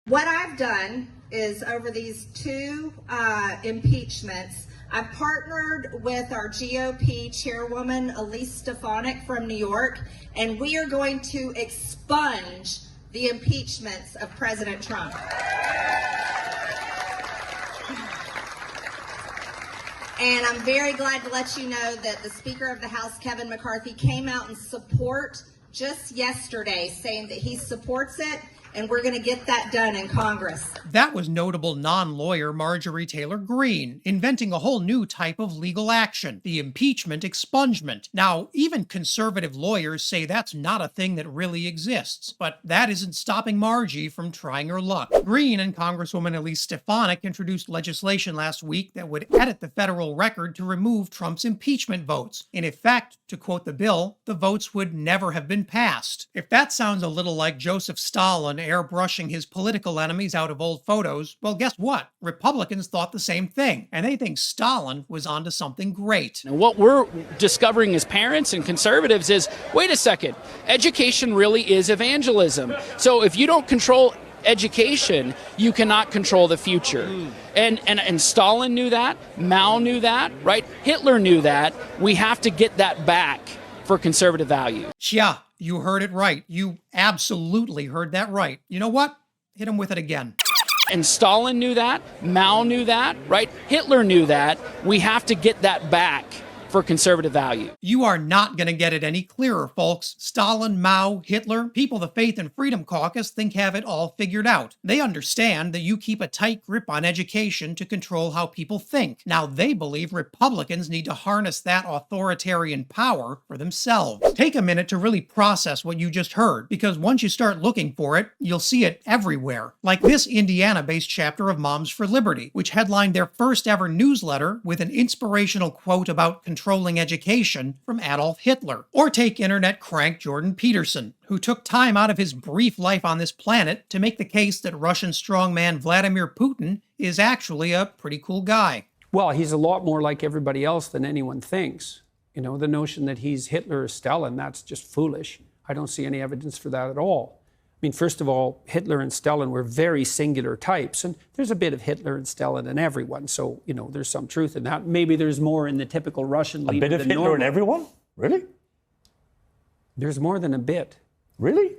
What I've done is over these two impeachments, I've partnered with our GOP chairwoman, Elise Stefanik from New York, and we are going to expunge the impeachments of President Trump. And I'm very glad to let you know that the Speaker of the House, Kevin McCarthy, came out in support just yesterday, saying that he supports it, and we're going to get that done in Congress. That was notable non-lawyer Marjorie Taylor Greene, inventing a whole new type of legal action, the impeachment expungement. Now, even conservative lawyers say that's not a thing that really exists, but that isn't stopping Margie from trying her luck. Greene and Congresswoman Elise Stefanik introduced legislation last week that would edit the federal record to remove Trump's impeachment votes. In effect, to quote the bill, the votes would never have been passed. If that sounds a little like Joseph Stalin airbrushing his political enemies out of old photos, well, guess what? Republicans thought the same thing, and they think Stalin was onto something great. And what we're discovering as parents and conservatives is, wait a second, education really is evangelism. So if you don't control education, you cannot control the future. And Stalin knew that, Mao knew that, right? Hitler knew that. We have to get that back for conservative values. Yeah, you heard it right. You absolutely heard that right. You know what? Hit him with it again. And Stalin knew that, Mao knew that, right? Hitler knew that. We have to get that back for conservative value. You are not going to get it any clearer, folks. Stalin, Mao, Hitler, people the Faith and Freedom Caucus think have it all figured out. They understand that you keep a tight grip on education to control how people think. Now they believe Republicans need to harness that authoritarian power for themselves. Take a minute to really process what you just heard, because once you start looking for it, you'll see it everywhere. Like this Indiana-based chapter of Moms for Liberty, which headlined their first ever newsletter with an inspirational quote about controlling education from Adolf Hitler. Or take internet crank Jordan Peterson, who took time out of his brief life on this planet to make the case that Russian strongman Vladimir Putin is actually a pretty cool guy. Well, he's a lot more like everybody else than anyone thinks. You know, the notion that he's Hitler or Stalin, that's just foolish. I don't see any evidence for that at all. I mean, first of all, Hitler and Stalin were very singular types, and there's a bit of Hitler and Stalin in everyone, so, you know, there's some truth in that. Maybe there's more in the typical Russian leader than normal. A bit of Hitler in everyone? Really? There's more than a bit. Really?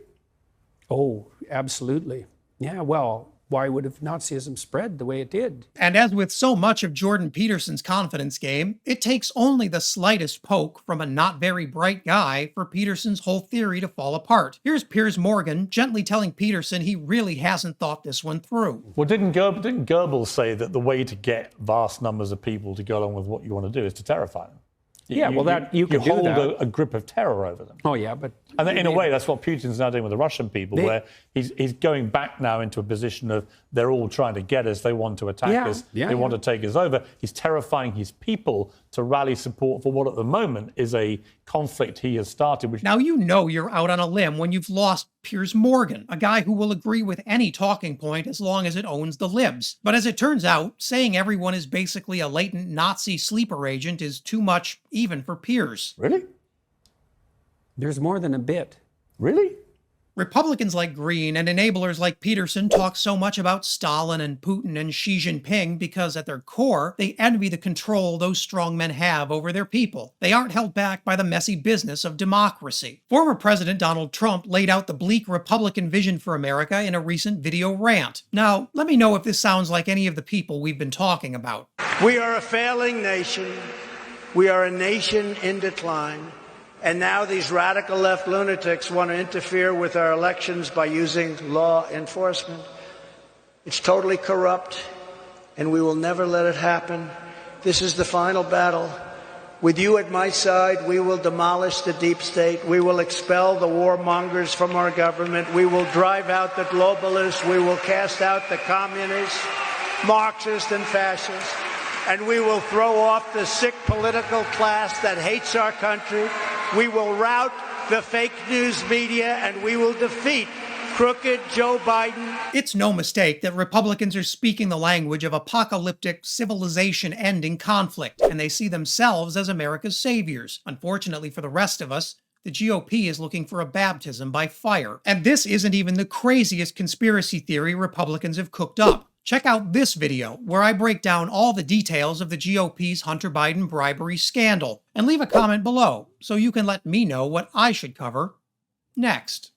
Oh, absolutely. Yeah, well, why would have Nazism spread the way it did? And as with so much of Jordan Peterson's confidence game, it takes only the slightest poke from a not very bright guy for Peterson's whole theory to fall apart. Here's Piers Morgan gently telling Peterson he really hasn't thought this one through. Well, didn't Goebbels say that the way to get vast numbers of people to go along with what you want to do is to terrify them? Yeah, you can hold do that. a grip of terror over them. Oh, yeah, but... And in a way, that's what Putin's now doing with the Russian people, where he's going back now into a position of they're all trying to get us, they want to attack us, they want to take us over. He's terrifying his people to rally support for what at the moment is a conflict he has started. Which now you know you're out on a limb when you've lost Piers Morgan, a guy who will agree with any talking point as long as it owns the libs. But as it turns out, saying everyone is basically a latent Nazi sleeper agent is too much even for Piers. Really? There's more than a bit. Really? Republicans like Greene and enablers like Peterson talk so much about Stalin and Putin and Xi Jinping because at their core, they envy the control those strongmen have over their people. They aren't held back by the messy business of democracy. Former President Donald Trump laid out the bleak Republican vision for America in a recent video rant. Now, let me know if this sounds like any of the people we've been talking about. We are a failing nation. We are a nation in decline. And now these radical left lunatics want to interfere with our elections by using law enforcement. It's totally corrupt, and we will never let it happen. This is the final battle. With you at my side, we will demolish the deep state. We will expel the warmongers from our government. We will drive out the globalists. We will cast out the communists, Marxists, and fascists. And we will throw off the sick political class that hates our country. We will rout the fake news media, and we will defeat crooked Joe Biden. It's no mistake that Republicans are speaking the language of apocalyptic, civilization-ending conflict, and they see themselves as America's saviors. Unfortunately for the rest of us, The GOP is looking for a baptism by fire. And this isn't even the craziest conspiracy theory Republicans have cooked up. Check out this video, where I break down all the details of the GOP's Hunter Biden bribery scandal, and leave a comment below so you can let me know what I should cover next.